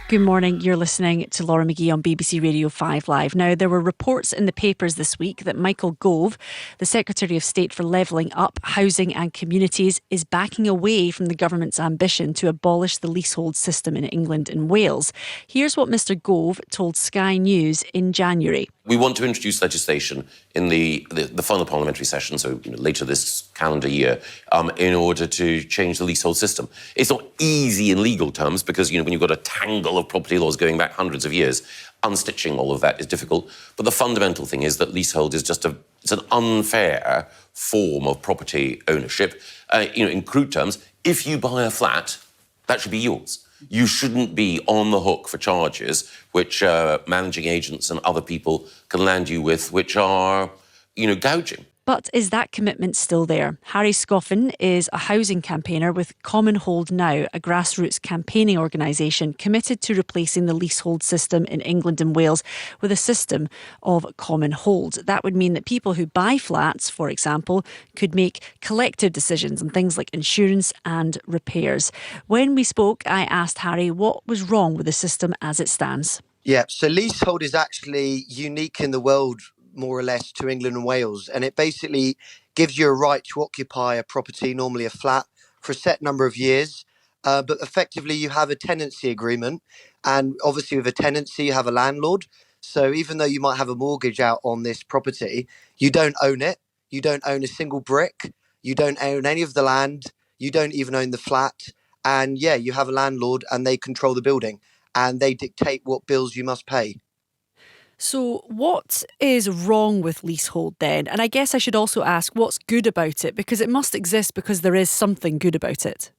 Good morning. You're listening to Laura McGhie on BBC Radio 5 Live. Now, there were reports in the papers this week that Michael Gove, the Secretary of State for Levelling Up, Housing and Communities, is backing away from the government's ambition to abolish the leasehold system in England and Wales. Here's what Mr Gove told Sky News in January. We want to introduce legislation in the final parliamentary session, so later this calendar year, in order to change the leasehold system. It's not easy in legal terms because, when you've got a tangle of property laws going back hundreds of years, unstitching all of that is difficult. But the fundamental thing is that leasehold is just it's an unfair form of property ownership. In crude terms, if you buy a flat, that should be yours. You shouldn't be on the hook for charges which managing agents and other people can land you with, which are, gouging. But is that commitment still there? Harry Scoffin is a housing campaigner with Commonhold Now, a grassroots campaigning organisation committed to replacing the leasehold system in England and Wales with a system of Commonhold. That would mean that people who buy flats, for example, could make collective decisions on things like insurance and repairs. When we spoke, I asked Harry what was wrong with the system as it stands. Yeah, so leasehold is actually unique in the world, more or less, to England and Wales. And it basically gives you a right to occupy a property, normally a flat, for a set number of years. But effectively, you have a tenancy agreement. And obviously, with a tenancy, you have a landlord. So even though you might have a mortgage out on this property, you don't own it. You don't own a single brick. You don't own any of the land. You don't even own the flat. And yeah, you have a landlord and they control the building and they dictate what bills you must pay. So what is wrong with leasehold then? And I guess I should also ask what's good about it, because it must exist because there is something good about it.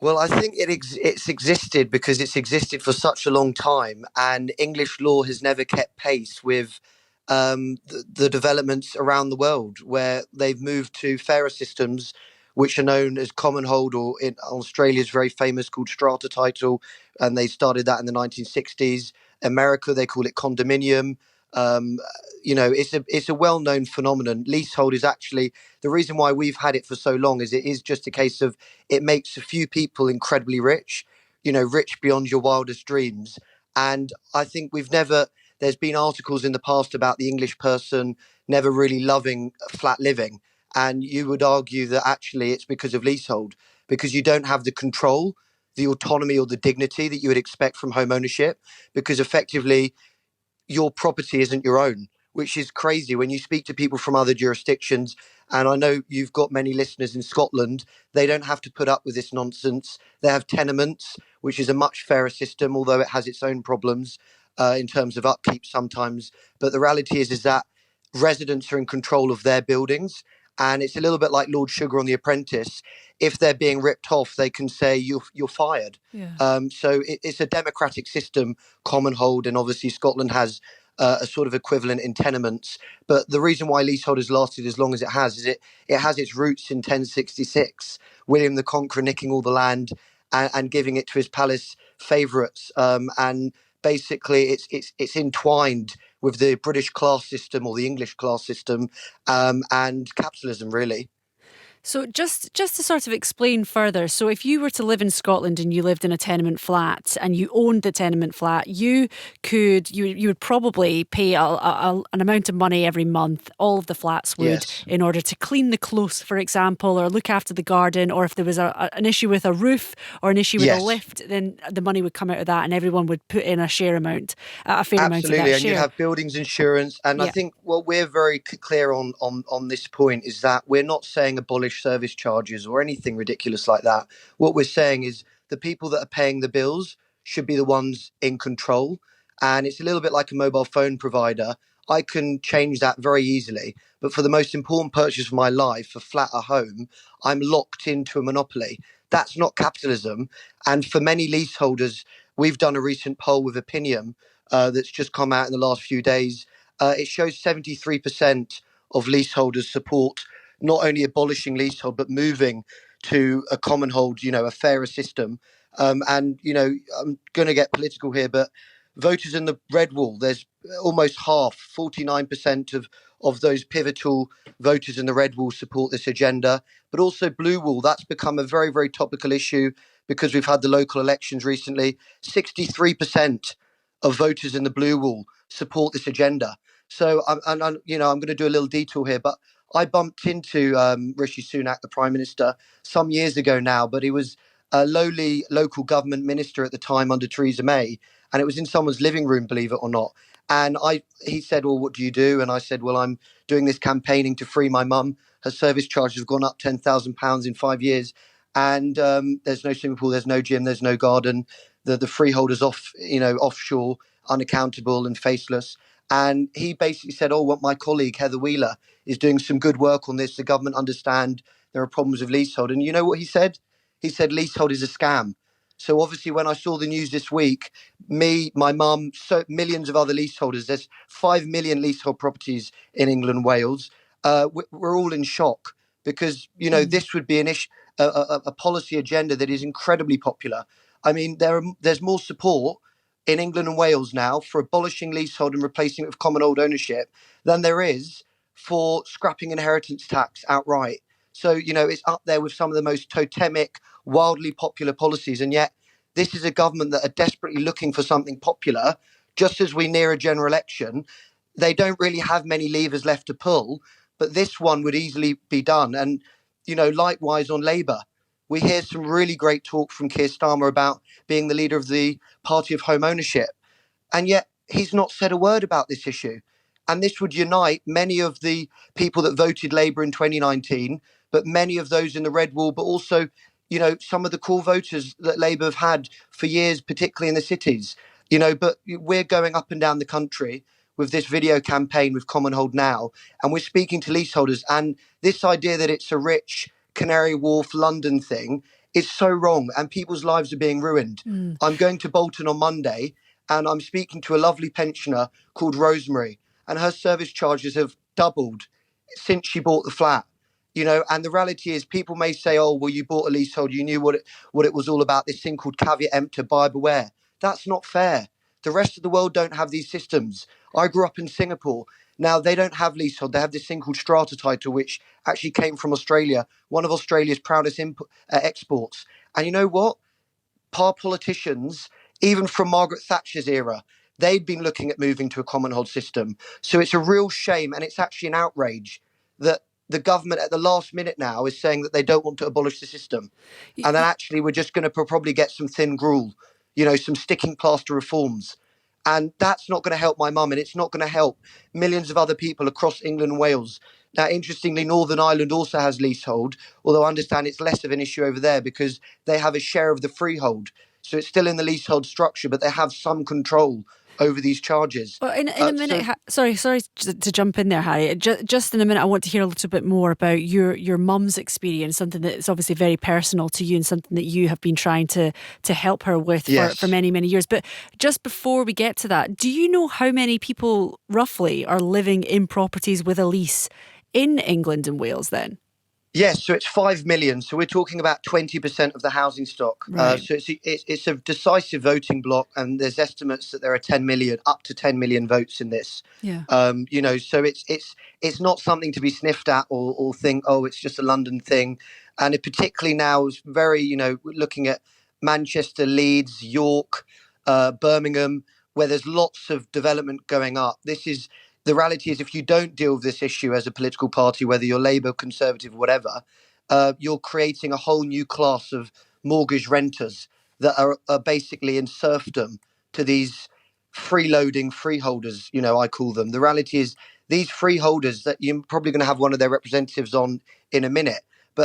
Well, I think it's existed because it's existed for such a long time, and English law has never kept pace with the developments around the world, where they've moved to fairer systems, which are known as Commonhold, or in Australia's very famous called strata title, and they started that in the 1960s. America, they call it condominium. It's a well-known phenomenon. Leasehold is actually the reason why we've had it for so long. Is it is just a case of it makes a few people incredibly rich, rich beyond your wildest dreams. And I think there's been articles in the past about the English person never really loving flat living. And you would argue that actually it's because of leasehold, because you don't have the control, the autonomy or the dignity that you would expect from home ownership, because effectively your property isn't your own, which is crazy when you speak to people from other jurisdictions. And I know you've got many listeners in Scotland. They don't have to put up with this nonsense. They have tenements, which is a much fairer system, although it has its own problems in terms of upkeep sometimes. But the reality is that residents are in control of their buildings. And it's a little bit like Lord Sugar on The Apprentice. If they're being ripped off, they can say you're fired. Yeah. So it's a democratic system, Commonhold, and obviously Scotland has a sort of equivalent in tenements. But the reason why leasehold has lasted as long as it has is it has its roots in 1066, William the Conqueror nicking all the land and giving it to his palace favourites. And basically, it's entwined with the British class system or the English class system and capitalism, really. So just to sort of explain further, so if you were to live in Scotland and you lived in a tenement flat and you owned the tenement flat, you would probably pay an amount of money every month, all of the flats would, Yes. in order to clean the close, for example, or look after the garden, or if there was an issue with a roof or an issue with Yes. a lift, then the money would come out of that and everyone would put in a fair amount of that Absolutely, and share. you have buildings insurance. And Yeah. I think what we're very clear on this point is that we're not saying abolish service charges or anything ridiculous like that. What we're saying is the people that are paying the bills should be the ones in control. And it's a little bit like a mobile phone provider. I can change that very easily. But for the most important purchase of my life, a flat, a home, I'm locked into a monopoly. That's not capitalism. And for many leaseholders, we've done a recent poll with Opinion that's just come out in the last few days. It shows 73% of leaseholders support not only abolishing leasehold, but moving to a Commonhold, a fairer system. And, I'm going to get political here, but voters in the red wall, there's almost half, 49% of those pivotal voters in the red wall support this agenda, but also blue wall. That's become a very, very topical issue because we've had the local elections recently. 63% of voters in the blue wall support this agenda. So I'm going to do a little detour here, but I bumped into Rishi Sunak, the Prime Minister, some years ago now, but he was a lowly local government minister at the time under Theresa May, and it was in someone's living room, believe it or not. And he said, "Well, what do you do?" And I said, "Well, I'm doing this campaigning to free my mum. Her service charges have gone up £10,000 in 5 years, and there's no swimming pool, there's no gym, there's no garden. The freeholders offshore, unaccountable and faceless." And he basically said, "Oh, what my colleague Heather Wheeler is doing some good work on this. The government understand there are problems with leasehold." And you know what he said? He said leasehold is a scam. So obviously, when I saw the news this week, me, my mum, so millions of other leaseholders, there's 5 million leasehold properties in England and Wales. We're all in shock because, this would be a policy agenda that is incredibly popular. I mean, there's more support in England and Wales now for abolishing leasehold and replacing it with commonhold ownership than there is for scrapping inheritance tax outright. So, it's up there with some of the most totemic, wildly popular policies. And yet, this is a government that are desperately looking for something popular. Just as we near a general election, they don't really have many levers left to pull, but this one would easily be done. And, likewise on Labour, we hear some really great talk from Keir Starmer about being the leader of the party of home ownership. And yet he's not said a word about this issue. And this would unite many of the people that voted Labour in 2019, but many of those in the red wall, but also, some of the core voters that Labour have had for years, particularly in the cities. But we're going up and down the country with this video campaign with Commonhold now, and we're speaking to leaseholders. And this idea that it's a rich Canary Wharf London thing is so wrong, and people's lives are being ruined. I'm going to Bolton on Monday, and I'm speaking to a lovely pensioner called Rosemary, and her service charges have doubled since she bought the flat. And the reality is, people may say, "Oh, well, you bought a leasehold, you knew what it was all about, this thing called caveat emptor, buyer beware." That's not fair. The rest of the world don't have these systems. I grew up in Singapore. Now, they don't have leasehold. They have this thing called strata title, which actually came from Australia, one of Australia's proudest exports. And you know what? Our politicians, even from Margaret Thatcher's era, they'd been looking at moving to a commonhold system. So it's a real shame, and it's actually an outrage that the government at the last minute now is saying that they don't want to abolish the system. And then actually we're just going to probably get some thin gruel, some sticking plaster reforms. And that's not going to help my mum, and it's not going to help millions of other people across England and Wales. Now, interestingly, Northern Ireland also has leasehold, although I understand it's less of an issue over there because they have a share of the freehold. So it's still in the leasehold structure, but they have some control over these charges. Well, in a minute, sorry to jump in there, Harry. Just in a minute, I want to hear a little bit more about your mum's experience, something that's obviously very personal to you and something that you have been trying to help her with for many, many years. But just before we get to that, do you know how many people roughly are living in properties with a lease in England and Wales then? Yes, so it's 5 million. So we're talking about 20% of the housing stock. Right. So it's a decisive voting block, and there's estimates that there are 10 million, up to 10 million votes in this. Yeah. So it's not something to be sniffed at or think, oh, it's just a London thing. And it particularly now is very, looking at Manchester, Leeds, York, Birmingham, where there's lots of development going up. The reality is, if you don't deal with this issue as a political party, whether you're Labour, Conservative, whatever, you're creating a whole new class of mortgage renters that are basically in serfdom to these freeloading freeholders, I call them. The reality is, these freeholders, that you're probably going to have one of their representatives on in a minute,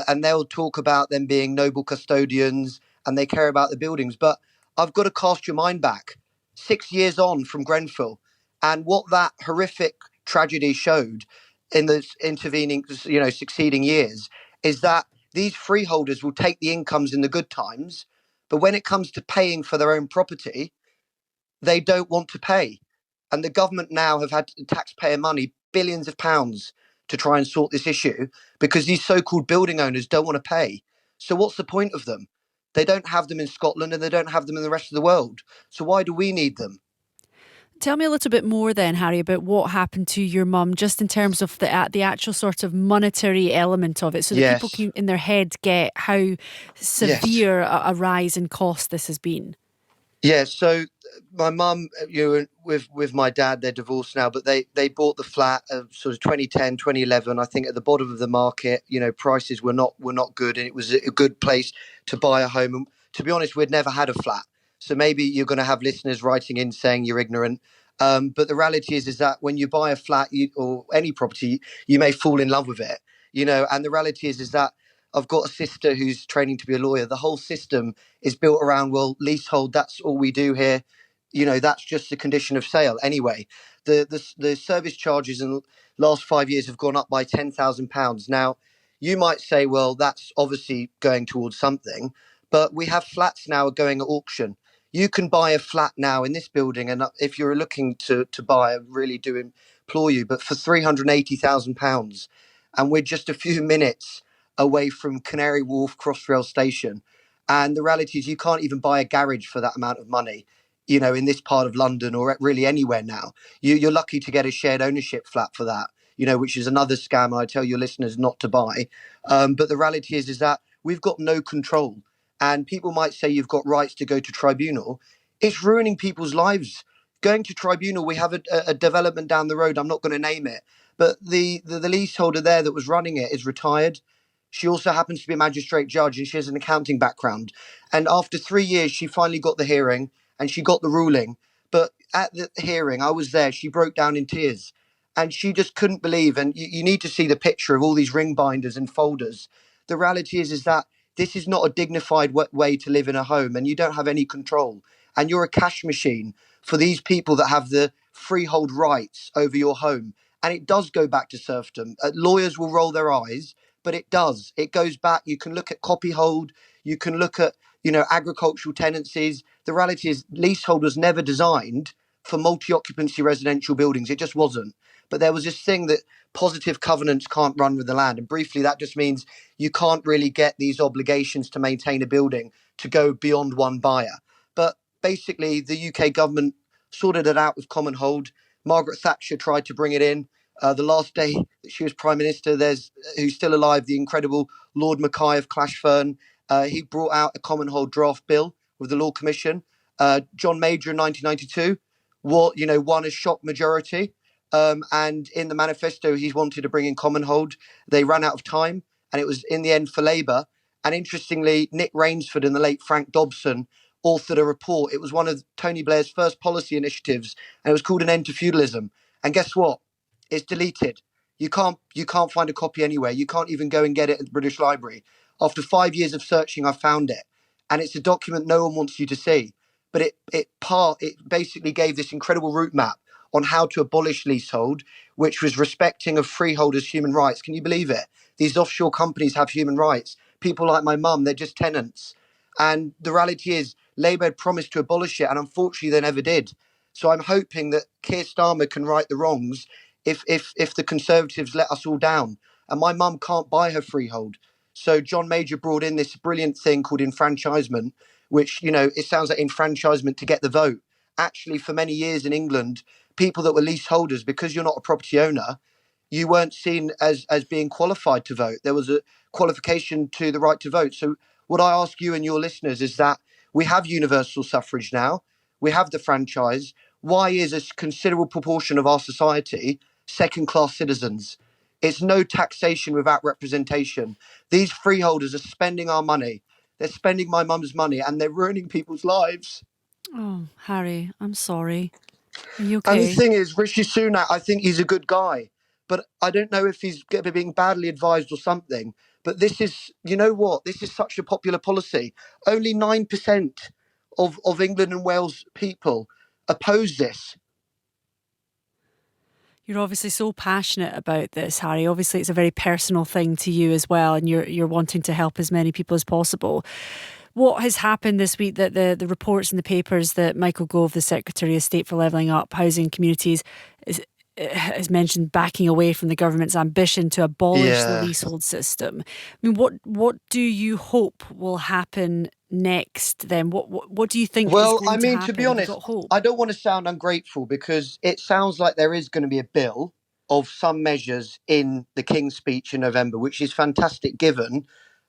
and they'll talk about them being noble custodians and they care about the buildings. But I've got to cast your mind back 6 years on from Grenfell. And what that horrific tragedy showed in the succeeding years is that these freeholders will take the incomes in the good times, but when it comes to paying for their own property, they don't want to pay. And the government now have had taxpayer money, billions of pounds, to try and sort this issue because these so-called building owners don't want to pay. So what's the point of them? They don't have them in Scotland and they don't have them in the rest of the world. So why do we need them? Tell me a little bit more then, Harry, about what happened to your mum, just in terms of the actual sort of monetary element of it, so that people Yes. can, in their head, get how Yes. severe a rise in cost this has been. Yeah, so my mum, with my dad, they're divorced now, but they bought the flat sort of 2010, 2011. I think at the bottom of the market, prices were not good, and it was a good place to buy a home. And to be honest, we'd never had a flat, so maybe you're going to have listeners writing in saying you're ignorant. But the reality is that when you buy a flat or any property, you may fall in love with it, And the reality is that I've got a sister who's training to be a lawyer. The whole system is built around, well, leasehold, that's all we do here. That's just the condition of sale. Anyway, the service charges in the last 5 years have gone up by £10,000. Now, you might say, well, that's obviously going towards something, but we have flats now going at auction. You can buy a flat now in this building, and if you're looking to buy, I really do implore you, but for £380,000, and we're just a few minutes away from Canary Wharf Crossrail Station. And the reality is, you can't even buy a garage for that amount of money, in this part of London or really anywhere now. You're lucky to get a shared ownership flat for that, which is another scam I tell your listeners not to buy. But the reality is that we've got no control. And people might say you've got rights to go to tribunal. It's ruining people's lives. Going to tribunal, we have a development down the road. I'm not going to name it, but the leaseholder there that was running it is retired. She also happens to be a magistrate judge, and she has an accounting background. And after 3 years, she finally got the hearing and she got the ruling. But at the hearing, I was there, she broke down in tears and she just couldn't believe. And you need to see the picture of all these ring binders and folders. The reality is that this is not a dignified way to live in a home, and you don't have any control. And you're a cash machine for these people that have the freehold rights over your home. And it does go back to serfdom. Lawyers will roll their eyes, but it does. It goes back. You can look at copyhold. You can look at, agricultural tenancies. The reality is leasehold was never designed for multi-occupancy residential buildings. It just wasn't. But there was this thing that positive covenants can't run with the land. And briefly, that just means you can't really get these obligations to maintain a building to go beyond one buyer. But basically, the UK government sorted it out with Commonhold. Margaret Thatcher tried to bring it in. The last day that she was Prime Minister, there's who's still alive, the incredible Lord McGhie of Clashfern. He brought out a Commonhold draft bill with the Law Commission. John Major in 1992 won a shock majority. And in the manifesto, he wanted to bring in Commonhold. They ran out of time, and it was in the end for Labour. And interestingly, Nick Rainsford and the late Frank Dobson authored a report. It was one of Tony Blair's first policy initiatives, and it was called An End to Feudalism. And guess what? It's deleted. You can't find a copy anywhere. You can't even go and get it at the British Library. After 5 years of searching, I found it, and it's a document no one wants you to see. But it basically gave this incredible route map on how to abolish leasehold, which was respecting of freeholders' human rights. Can you believe it? These offshore companies have human rights. People like my mum, they're just tenants. And the reality is, Labour had promised to abolish it, and unfortunately, they never did. So I'm hoping that Keir Starmer can right the wrongs if the Conservatives let us all down. And my mum can't buy her freehold. So John Major brought in this brilliant thing called enfranchisement, which, it sounds like enfranchisement to get the vote. Actually, for many years in England, people that were leaseholders, because you're not a property owner, you weren't seen as being qualified to vote. There was a qualification to the right to vote. So what I ask you and your listeners is that we have universal suffrage now. We have the franchise. Why is a considerable proportion of our society second-class citizens? It's no taxation without representation. These freeholders are spending our money. They're spending my mum's money, and they're ruining people's lives. Oh, Harry, I'm sorry. Are you And the okay? thing is, Rishi Sunak, I think he's a good guy, but I don't know if he's being badly advised or something. But this is, you know what? This is such a popular policy. Only 9% of England and Wales people oppose this. You're obviously so passionate about this, Harry. Obviously, it's a very personal thing to you as well, and you're wanting to help as many people as possible. What has happened this week, that the reports in the papers that Michael Gove, the Secretary of State for Levelling Up Housing and Communities, is mentioned backing away from the government's ambition to abolish the leasehold system. I mean, what do you hope will happen next then? What do you think is Well, going I to mean, to be happen? Have you got honest, hope? I don't want to sound ungrateful because it sounds like there is going to be a bill of some measures in the King's speech in November, which is fantastic given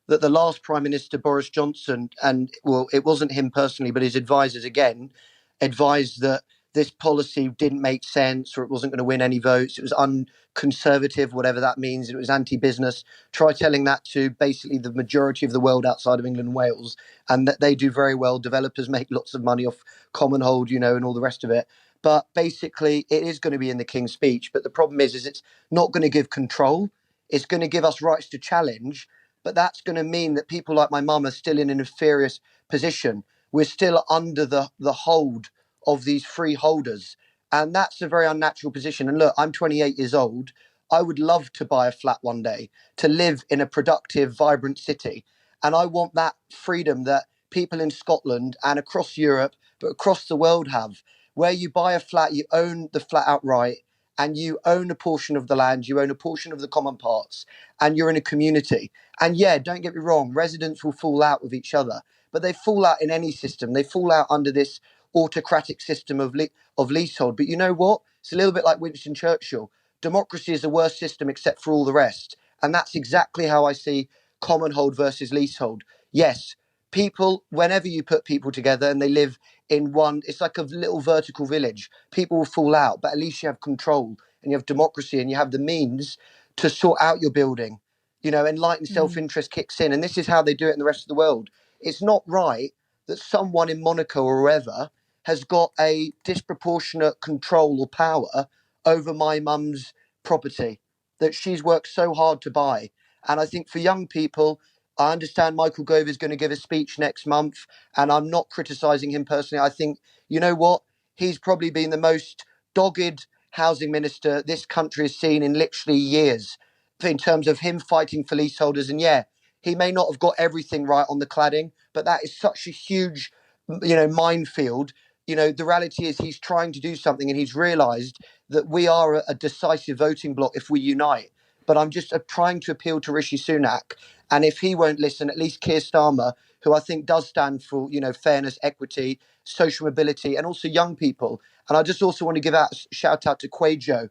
that the last Prime Minister, Boris Johnson, and well, it wasn't him personally, but his advisors again advised that this policy didn't make sense or it wasn't going to win any votes. It was unconservative, whatever that means. It was anti-business. Try telling that to basically the majority of the world outside of England and Wales, and that they do very well. Developers make lots of money off Commonhold, and all the rest of it. But basically, it is going to be in the King's speech. But the problem is it's not going to give control. It's going to give us rights to challenge, but that's going to mean that people like my mum are still in an inferior position. We're still under the hold of these freeholders. And that's a very unnatural position. And look, I'm 28 years old. I would love to buy a flat one day, to live in a productive, vibrant city. And I want that freedom that people in Scotland and across Europe, but across the world have, where you buy a flat, you own the flat outright, and you own a portion of the land, you own a portion of the common parts, and you're in a community. And yeah, don't get me wrong, residents will fall out with each other, but they fall out in any system. They fall out under this autocratic system of leasehold. But you know what? It's a little bit like Winston Churchill. Democracy is the worst system except for all the rest. And that's exactly how I see Commonhold versus leasehold. Yes, people, whenever you put people together and they live in one, it's like a little vertical village. People will fall out, but at least you have control and you have democracy and you have the means to sort out your building. Enlightened self-interest kicks in. And this is how they do it in the rest of the world. It's not right that someone in Monaco or wherever has got a disproportionate control or power over my mum's property that she's worked so hard to buy. And I think for young people, I understand Michael Gove is going to give a speech next month, and I'm not criticising him personally. I think, you know what? He's probably been the most dogged housing minister this country has seen in literally years in terms of him fighting for leaseholders. And yeah, he may not have got everything right on the cladding, but that is such a huge, minefield. The reality is he's trying to do something and he's realised that we are a decisive voting bloc if we unite. But I'm just trying to appeal to Rishi Sunak. And if he won't listen, at least Keir Starmer, who I think does stand for, fairness, equity, social mobility, and also young people. And I just also want to give a shout out to Quajo.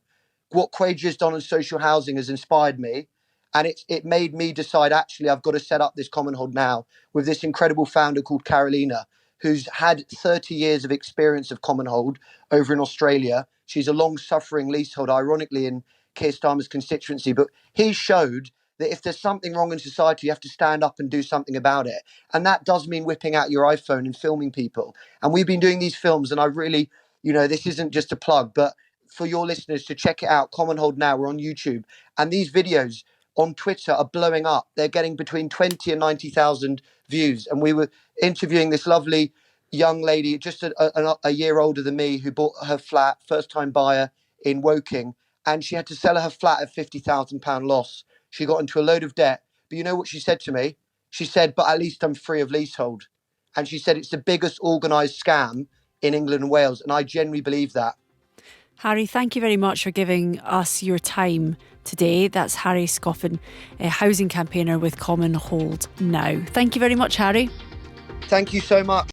What Quajo has done on social housing has inspired me. And it made me decide, actually, I've got to set up this Commonhold now with this incredible founder called Carolina, who's had 30 years of experience of Commonhold over in Australia. She's a long-suffering leaseholder, ironically, in Keir Starmer's constituency. But he showed that if there's something wrong in society, you have to stand up and do something about it. And that does mean whipping out your iPhone and filming people. And we've been doing these films, and I really, this isn't just a plug, but for your listeners to check it out, Commonhold Now, we're on YouTube. And these videos on Twitter are blowing up. They're getting between 20 and 90,000 views. And we were interviewing this lovely young lady, just a year older than me, who bought her flat, first-time buyer in Woking, and she had to sell her flat at £50,000 loss. She got into a load of debt. But you know what she said to me? She said, but at least I'm free of leasehold. And she said it's the biggest organised scam in England and Wales. And I genuinely believe that. Harry, thank you very much for giving us your time today. That's Harry Scoffin, a housing campaigner with Commonhold Now. Thank you very much, Harry. Thank you so much.